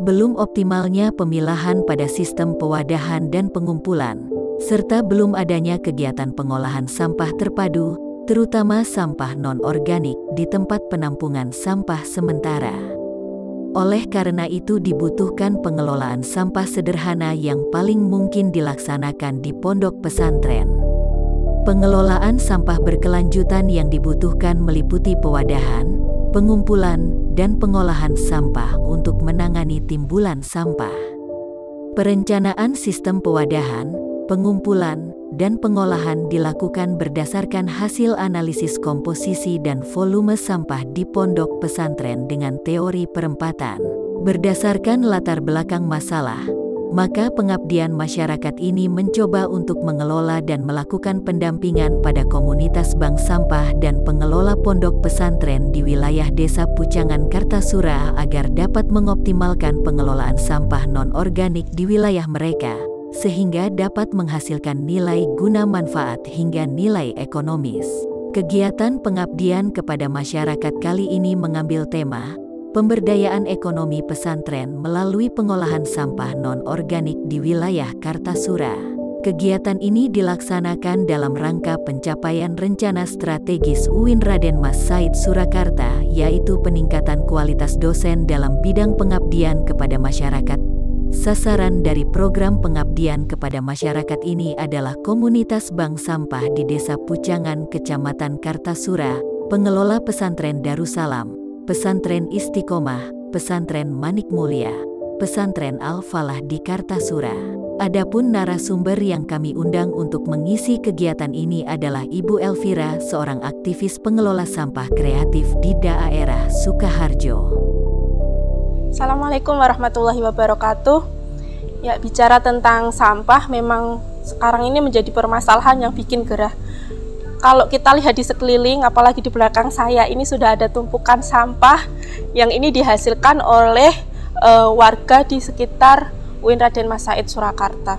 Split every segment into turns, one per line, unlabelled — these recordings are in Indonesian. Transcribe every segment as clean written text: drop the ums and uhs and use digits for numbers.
belum optimalnya pemilahan pada sistem pewadahan dan pengumpulan, serta belum adanya kegiatan pengolahan sampah terpadu, terutama sampah non-organik di tempat penampungan sampah sementara. Oleh karena itu dibutuhkan pengelolaan sampah sederhana yang paling mungkin dilaksanakan di pondok pesantren. Pengelolaan sampah berkelanjutan yang dibutuhkan meliputi pewadahan, pengumpulan, dan pengolahan sampah untuk menangani timbulan sampah. Perencanaan sistem pewadahan, pengumpulan, dan pengolahan dilakukan berdasarkan hasil analisis komposisi dan volume sampah di pondok pesantren dengan teori perempatan. Berdasarkan latar belakang masalah, maka pengabdian masyarakat ini mencoba untuk mengelola dan melakukan pendampingan pada komunitas bank sampah dan pengelola pondok pesantren di wilayah Desa Pucangan Kartasura agar dapat mengoptimalkan pengelolaan sampah non-organik di wilayah mereka, sehingga dapat menghasilkan nilai guna manfaat hingga nilai ekonomis. Kegiatan pengabdian kepada masyarakat kali ini mengambil tema pemberdayaan ekonomi pesantren melalui pengolahan sampah non-organik di wilayah Kartasura. Kegiatan ini dilaksanakan dalam rangka pencapaian rencana strategis UIN Raden Mas Said Surakarta, yaitu peningkatan kualitas dosen dalam bidang pengabdian kepada masyarakat. Sasaran dari program pengabdian kepada masyarakat ini adalah komunitas bank sampah di Desa Pucangan, Kecamatan Kartasura, pengelola pesantren Darussalam, pesantren Istiqomah, pesantren Manik Mulia, pesantren Al-Falah di Kartasura. Adapun narasumber yang kami undang untuk mengisi kegiatan ini adalah Ibu Elvira, seorang aktivis pengelola sampah kreatif di daerah Sukaharjo.
Assalamualaikum warahmatullahi wabarakatuh. Ya, bicara tentang sampah memang sekarang ini menjadi permasalahan yang bikin gerah. Kalau kita lihat di sekeliling, apalagi di belakang saya, ini sudah ada tumpukan sampah yang ini dihasilkan oleh warga di sekitar UIN Raden Mas Said Surakarta.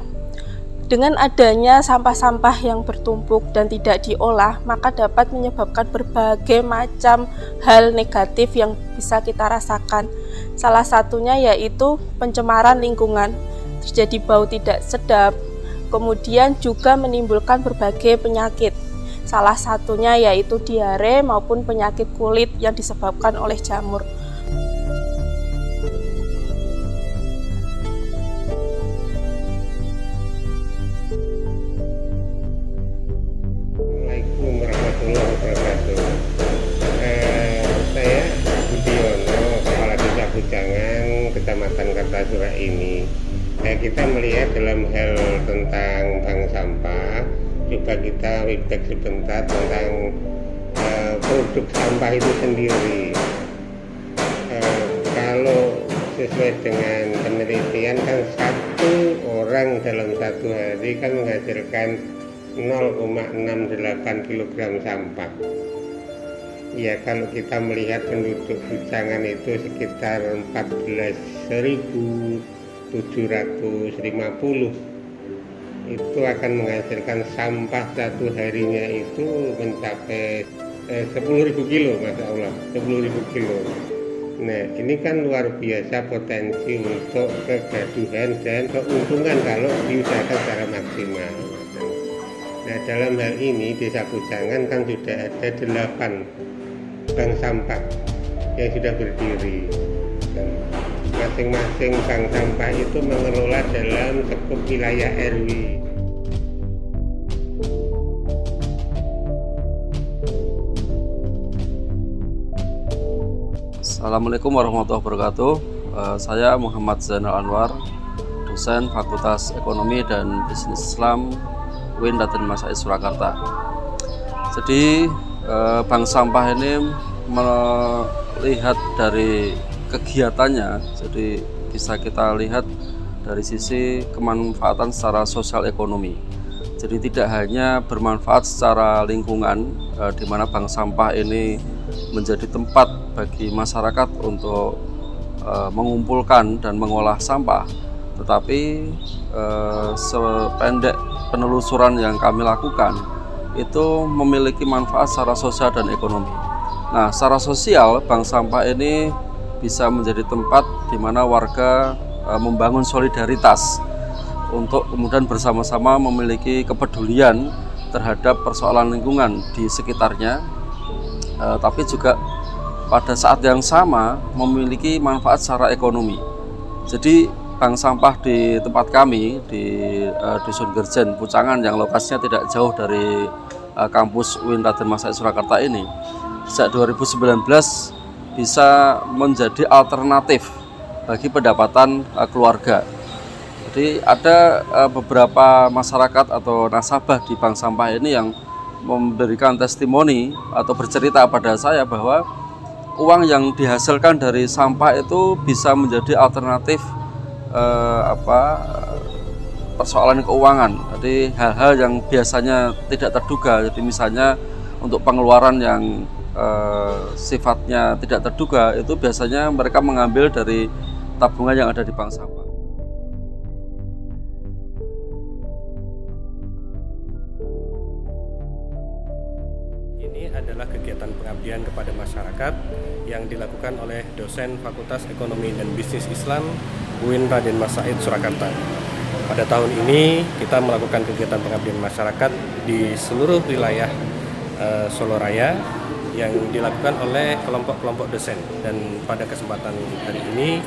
Dengan adanya sampah-sampah yang bertumpuk dan tidak diolah, maka dapat menyebabkan berbagai macam hal negatif yang bisa kita rasakan. Salah satunya yaitu pencemaran lingkungan, terjadi bau tidak sedap, kemudian juga menimbulkan berbagai penyakit. Salah satunya yaitu diare maupun penyakit kulit yang disebabkan oleh jamur.
Assalamualaikum warahmatullahi wabarakatuh. Saya Budiono, Kepala Desa Pucangan, Kecamatan Kartasura ini. Kita melihat dalam hal tentang bank sampah, juga kita feedback sebentar tentang produk sampah itu sendiri. Kalau sesuai dengan penelitian kan satu orang dalam satu hari kan menghasilkan 0,68 kg sampah. Ya, kalau kita melihat penduduk Pucangan itu sekitar 14.750, itu akan menghasilkan sampah satu harinya itu mencapai 10.000 kilo, Masya Allah, 10.000 kilo. Nah, ini kan luar biasa potensi untuk kegaduhan dan keuntungan kalau diusahakan secara maksimal. Nah, dalam hal ini Desa Pucangan kan sudah ada 8 bank sampah yang sudah berdiri. Dan masing-masing bank sampah itu mengelola dalam skup wilayah RW.
Assalamualaikum warahmatullahi wabarakatuh. Saya Muhammad Zainal Anwar, dosen Fakultas Ekonomi dan Bisnis Islam UIN Raden Mas Said Surakarta. Jadi bank sampah ini melihat dari kegiatannya, jadi bisa kita lihat dari sisi kemanfaatan secara sosial ekonomi. Jadi tidak hanya bermanfaat secara lingkungan, di mana bank sampah ini menjadi tempat bagi masyarakat untuk mengumpulkan dan mengolah sampah, tetapi sependek penelusuran yang kami lakukan itu memiliki manfaat secara sosial dan ekonomi. Nah, secara sosial bank sampah ini bisa menjadi tempat di mana warga membangun solidaritas untuk kemudian bersama-sama memiliki kepedulian terhadap persoalan lingkungan di sekitarnya, tapi juga pada saat yang sama memiliki manfaat secara ekonomi. Jadi bank sampah di tempat kami di Dusun Gerjen Pucangan yang lokasinya tidak jauh dari kampus UIN Raden Mas Said Surakarta ini sejak 2019 bisa menjadi alternatif bagi pendapatan keluarga. Jadi ada beberapa masyarakat atau nasabah di bank sampah ini yang memberikan testimoni atau bercerita pada saya bahwa uang yang dihasilkan dari sampah itu bisa menjadi alternatif persoalan keuangan. Jadi hal-hal yang biasanya tidak terduga, jadi misalnya untuk pengeluaran yang sifatnya tidak terduga itu biasanya mereka mengambil dari tabungan yang ada di bank sampah.
Ini adalah kegiatan pengabdian kepada masyarakat yang dilakukan oleh dosen Fakultas Ekonomi dan Bisnis Islam UIN Raden Mas Said Surakarta. Pada tahun ini kita melakukan kegiatan pengabdian masyarakat di seluruh wilayah Solo Raya yang dilakukan oleh kelompok-kelompok dosen, dan pada kesempatan hari ini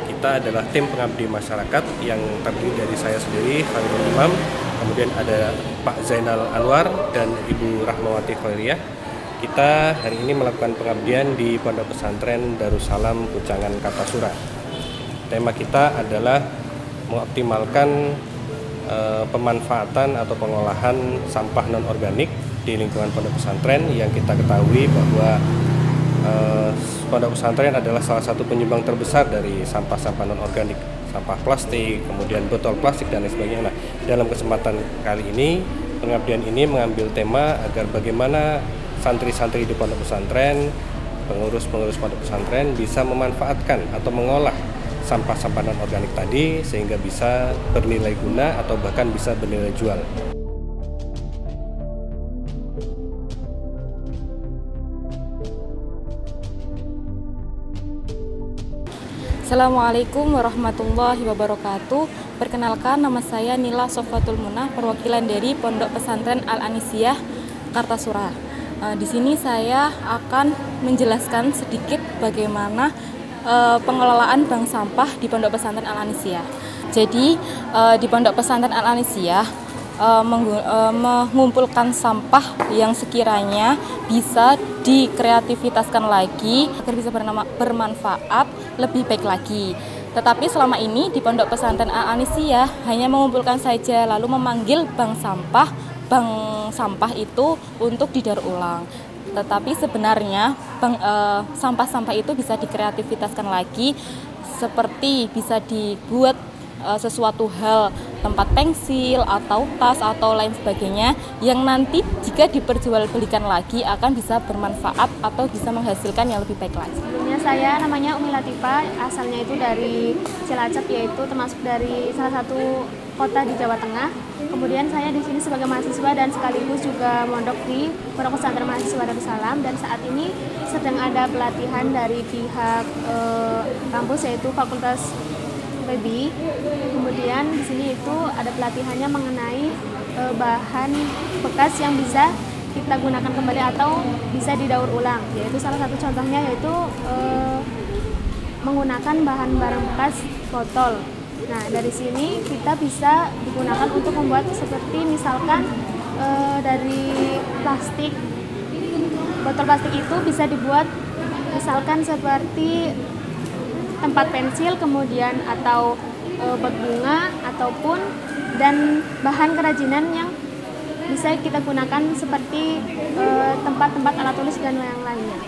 kita adalah tim pengabdi masyarakat yang terdiri dari saya sendiri, Khairul Imam, kemudian ada Pak Zainal Anwar dan Ibu Rahmawati Khairiyah. Kita hari ini melakukan pengabdian di Pondok Pesantren Darussalam Pucangan Kartasura. Tema kita adalah mengoptimalkan pemanfaatan atau pengolahan sampah non-organik di lingkungan pondok pesantren, yang kita ketahui bahwa pondok pesantren adalah salah satu penyumbang terbesar dari sampah-sampah non-organik, sampah plastik, kemudian botol plastik dan lain sebagainya. Nah, dalam kesempatan kali ini, pengabdian ini mengambil tema agar bagaimana santri-santri di pondok pesantren, pengurus-pengurus pondok pesantren bisa memanfaatkan atau mengolah sampah-sampah non-organik tadi sehingga bisa bernilai guna atau bahkan bisa bernilai jual.
Assalamualaikum warahmatullahi wabarakatuh. Perkenalkan, nama saya Nila Sofatul Munah, perwakilan dari Pondok Pesantren Al-Anisiyah Kartasura. Di sini saya akan menjelaskan sedikit bagaimana pengelolaan bank sampah di Pondok Pesantren Al-Anisiyah. Jadi di Pondok Pesantren Al-Anisiyah mengumpulkan sampah yang sekiranya bisa dikreativitaskan lagi agar bisa bermanfaat lebih baik lagi. Tetapi selama ini di Pondok Pesantren Al-Anisiyah hanya mengumpulkan saja, lalu memanggil bank sampah itu untuk didaur ulang. Tetapi sebenarnya sampah-sampah itu bisa dikreativitaskan lagi, seperti bisa dibuat sesuatu hal, tempat pensil atau tas atau lain sebagainya, yang nanti jika diperjualbelikan lagi akan bisa bermanfaat atau bisa menghasilkan yang lebih baik lagi.
Sebelumnya saya namanya Umi Latifah, asalnya itu dari Cilacap, yaitu termasuk dari salah satu kota di Jawa Tengah. Kemudian saya di sini sebagai mahasiswa dan sekaligus juga mondok di Pondok Pesantren Mahasiswa Darussalam, dan saat ini sedang ada pelatihan dari pihak kampus, yaitu Fakultas PEBI. Kemudian di sini itu ada pelatihannya mengenai bahan bekas yang bisa kita gunakan kembali atau bisa didaur ulang, yaitu salah satu contohnya yaitu menggunakan bahan barang bekas botol. Nah, dari sini kita bisa digunakan untuk membuat seperti misalkan dari plastik, botol plastik itu bisa dibuat misalkan seperti tempat pensil, kemudian atau bak bunga, ataupun dan bahan kerajinan yang bisa kita gunakan seperti tempat-tempat alat tulis dan yang lainnya.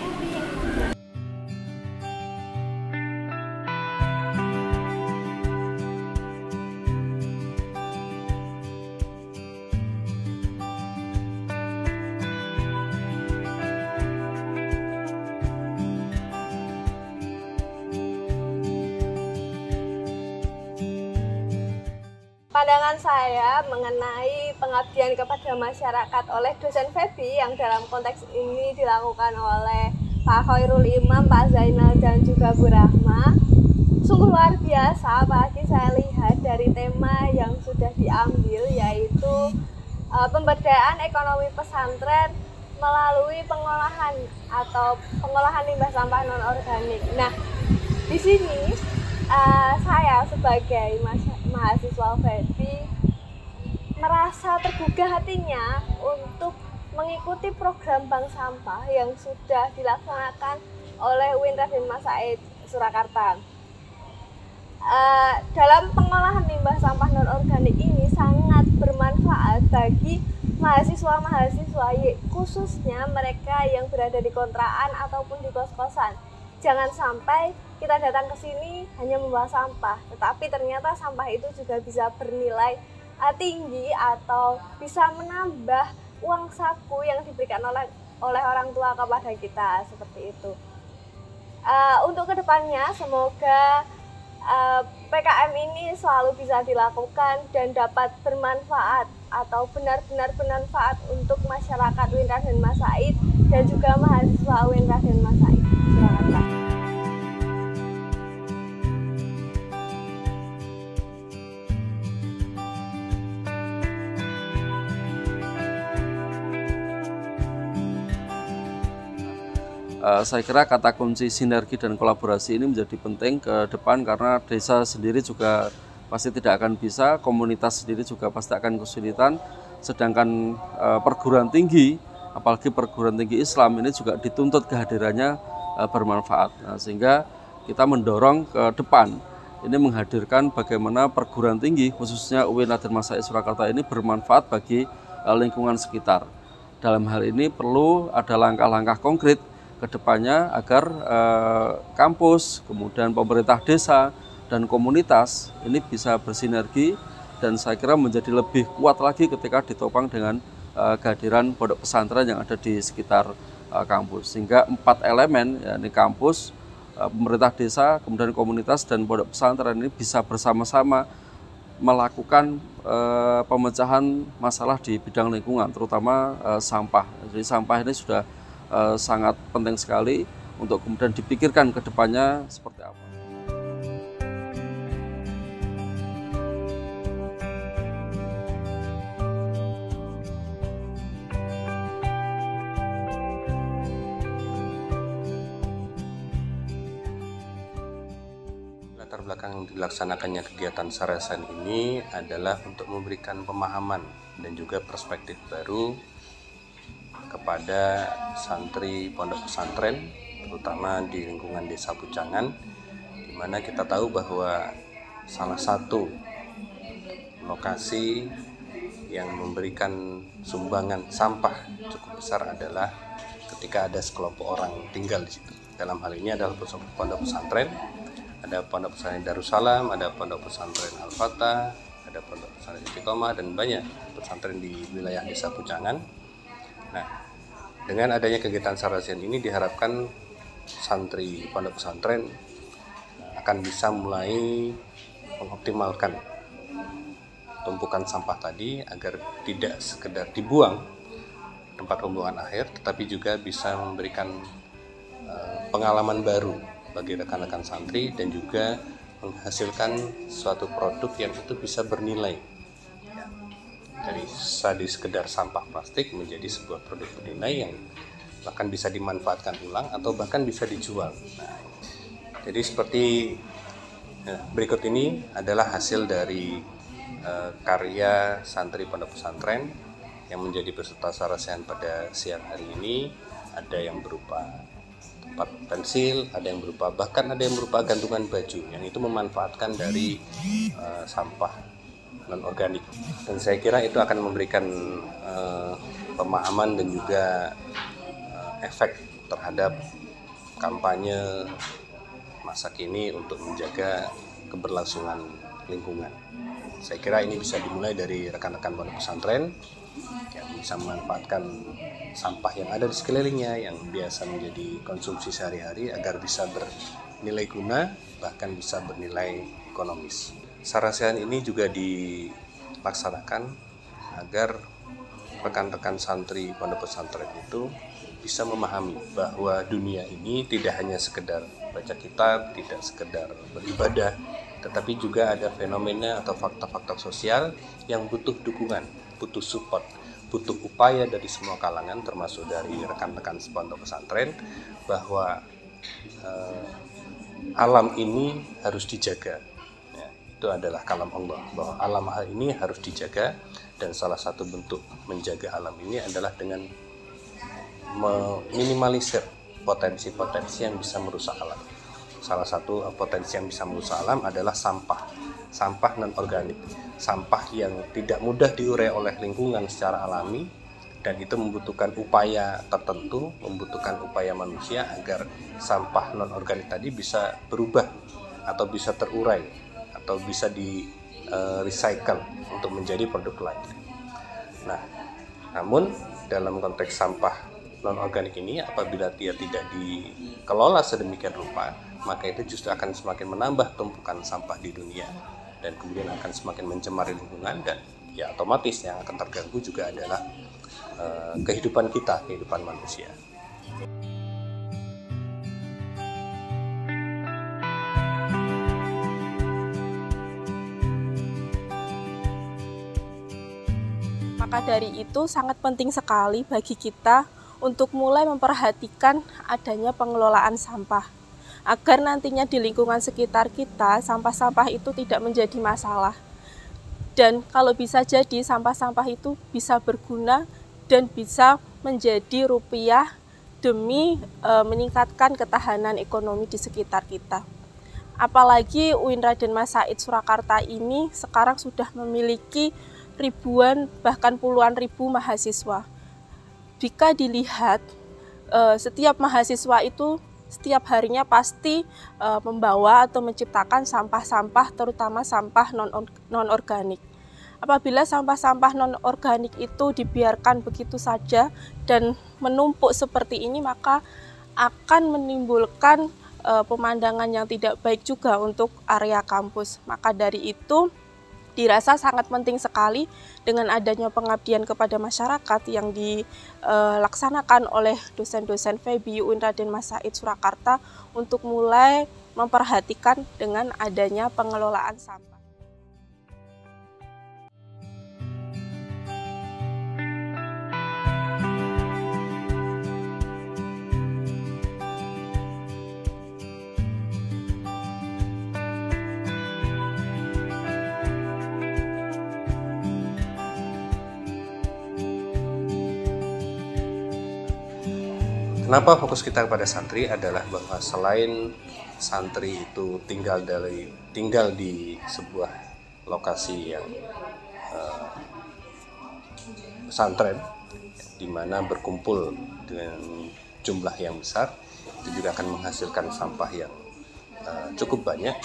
Pandangan saya mengenai pengabdian kepada masyarakat oleh dosen FEBI yang dalam konteks ini dilakukan oleh Pak Khairul Imam, Pak Zainal, dan juga Bu Rahma. Sungguh luar biasa, apalagi saya lihat dari tema yang sudah diambil, yaitu pemberdayaan ekonomi pesantren melalui pengolahan atau pengolahan limbah sampah non-organik. Nah, di sini saya sebagai mahasiswa FEDI merasa tergugah hatinya untuk mengikuti program bank sampah yang sudah dilaksanakan oleh UIN Raden Mas Said Surakarta. Dalam pengolahan limbah sampah non-organik ini sangat bermanfaat bagi mahasiswa-mahasiswa, khususnya mereka yang berada di kontrakan ataupun di kos-kosan. Jangan sampai kita datang ke sini hanya membawa sampah, tetapi ternyata sampah itu juga bisa bernilai tinggi atau bisa menambah uang saku yang diberikan oleh orang tua kepada kita, seperti itu. Untuk kedepannya semoga PKM ini selalu bisa dilakukan dan dapat bermanfaat atau benar-benar bermanfaat untuk masyarakat UIN Raden Mas Said dan juga mahasiswa UIN Raden Mas Said Surakarta.
Saya kira kata kunci sinergi dan kolaborasi ini menjadi penting ke depan, karena desa sendiri juga pasti tidak akan bisa, komunitas sendiri juga pasti akan kesulitan, sedangkan perguruan tinggi, apalagi perguruan tinggi Islam ini juga dituntut kehadirannya bermanfaat. Nah, sehingga kita mendorong ke depan ini menghadirkan bagaimana perguruan tinggi khususnya UIN Raden Mas Said Surakarta ini bermanfaat bagi lingkungan sekitar. Dalam hal ini perlu ada langkah-langkah konkret kedepannya agar kampus, kemudian pemerintah desa dan komunitas ini bisa bersinergi, dan saya kira menjadi lebih kuat lagi ketika ditopang dengan kehadiran pondok pesantren yang ada di sekitar kampus, sehingga 4 elemen, yakni kampus, pemerintah desa, kemudian komunitas dan pondok pesantren ini bisa bersama-sama melakukan pemecahan masalah di bidang lingkungan, terutama sampah. Jadi sampah ini sudah sangat penting sekali untuk kemudian dipikirkan ke depannya seperti apa.
Latar belakang dilaksanakannya kegiatan Sarasen ini adalah untuk memberikan pemahaman dan juga perspektif baru kepada santri pondok pesantren, terutama di lingkungan Desa Pucangan, di mana kita tahu bahwa salah satu lokasi yang memberikan sumbangan sampah cukup besar adalah ketika ada sekelompok orang tinggal di situ. Dalam hal ini adalah pondok pesantren, ada pondok pesantren Darussalam, ada pondok pesantren Al-Fatah, ada pondok pesantren Istiqomah, dan banyak pesantren di wilayah Desa Pucangan. Nah, dengan adanya kegiatan Sarasen ini diharapkan santri pondok pesantren akan bisa mulai mengoptimalkan tumpukan sampah tadi agar tidak sekedar dibuang tempat pembuangan akhir, tetapi juga bisa memberikan pengalaman baru bagi rekan-rekan santri dan juga menghasilkan suatu produk yang itu bisa bernilai. Dari sekedar sampah plastik menjadi sebuah produk bernilai yang bahkan bisa dimanfaatkan ulang atau bahkan bisa dijual. Nah, jadi seperti berikut ini adalah hasil dari karya santri pondok pesantren yang menjadi peserta Sarasen pada siang hari ini. Ada yang berupa tempat pensil, ada yang berupa, bahkan ada yang berupa gantungan baju yang itu memanfaatkan dari sampah non-organik, dan saya kira itu akan memberikan pemahaman dan juga efek terhadap kampanye masa kini untuk menjaga keberlangsungan lingkungan. Saya kira ini bisa dimulai dari rekan-rekan pondok pesantren yang bisa memanfaatkan sampah yang ada di sekelilingnya yang biasa menjadi konsumsi sehari-hari agar bisa bernilai guna, bahkan bisa bernilai ekonomis. Sarasen ini juga dilaksanakan agar rekan-rekan santri pondok pesantren itu bisa memahami bahwa dunia ini tidak hanya sekedar baca kitab, tidak sekedar beribadah, tetapi juga ada fenomena atau fakta-fakta sosial yang butuh dukungan, butuh support, butuh upaya dari semua kalangan termasuk dari rekan-rekan pondok pesantren bahwa alam ini harus dijaga. Ya, itu adalah kalam Allah, bahwa alam ini harus dijaga, dan salah satu bentuk menjaga alam ini adalah dengan meminimalisir potensi-potensi yang bisa merusak alam. Salah satu potensi yang bisa merusak alam adalah sampah non-organik, sampah yang tidak mudah diurai oleh lingkungan secara alami, dan itu membutuhkan upaya tertentu, membutuhkan upaya manusia agar sampah non-organik tadi bisa berubah atau bisa terurai atau bisa di recycle untuk menjadi produk lain. Nah, namun dalam konteks sampah non-organik ini, apabila dia tidak dikelola sedemikian rupa, maka itu justru akan semakin menambah tumpukan sampah di dunia, dan kemudian akan semakin mencemari lingkungan, dan ya otomatis yang akan terganggu juga adalah kehidupan kita, kehidupan manusia.
Maka dari itu sangat penting sekali bagi kita untuk mulai memperhatikan adanya pengelolaan sampah, agar nantinya di lingkungan sekitar kita sampah-sampah itu tidak menjadi masalah. Dan kalau bisa jadi sampah-sampah itu bisa berguna dan bisa menjadi rupiah demi meningkatkan ketahanan ekonomi di sekitar kita. Apalagi UIN Raden Mas Said Surakarta ini sekarang sudah memiliki ribuan bahkan puluhan ribu mahasiswa. Jika dilihat, setiap mahasiswa itu setiap harinya pasti membawa atau menciptakan sampah-sampah, terutama sampah non-organik. Apabila sampah-sampah non-organik itu dibiarkan begitu saja dan menumpuk seperti ini, maka akan menimbulkan pemandangan yang tidak baik juga untuk area kampus. Maka dari itu, dirasa sangat penting sekali dengan adanya pengabdian kepada masyarakat yang dilaksanakan oleh dosen-dosen FEBI UIN Raden Mas Said Surakarta untuk mulai memperhatikan dengan adanya pengelolaan sampah.
Kenapa fokus kita kepada santri adalah bahwa selain santri itu tinggal di sebuah lokasi yang pesantren, di mana berkumpul dengan jumlah yang besar, itu juga akan menghasilkan sampah yang cukup banyak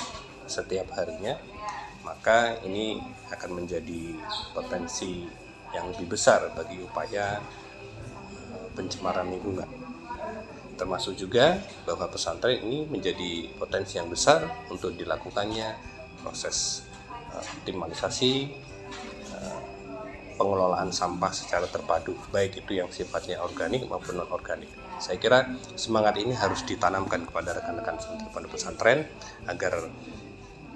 setiap harinya. Maka ini akan menjadi potensi yang lebih besar bagi upaya pencemaran lingkungan. Termasuk juga bahwa pesantren ini menjadi potensi yang besar untuk dilakukannya proses optimalisasi pengelolaan sampah secara terpadu, baik itu yang sifatnya organik maupun non-organik. Saya kira semangat ini harus ditanamkan kepada rekan-rekan santri pondok pesantren agar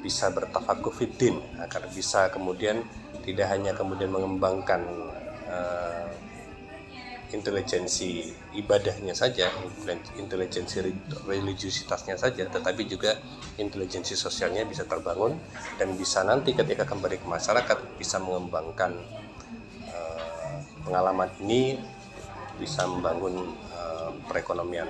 bisa bertafakuh fiddin, agar bisa kemudian tidak hanya kemudian mengembangkan intelijensi ibadahnya saja, intelijensi religiusitasnya saja, tetapi juga intelijensi sosialnya bisa terbangun dan bisa nanti ketika kembali ke masyarakat bisa mengembangkan pengalaman ini, bisa membangun perekonomian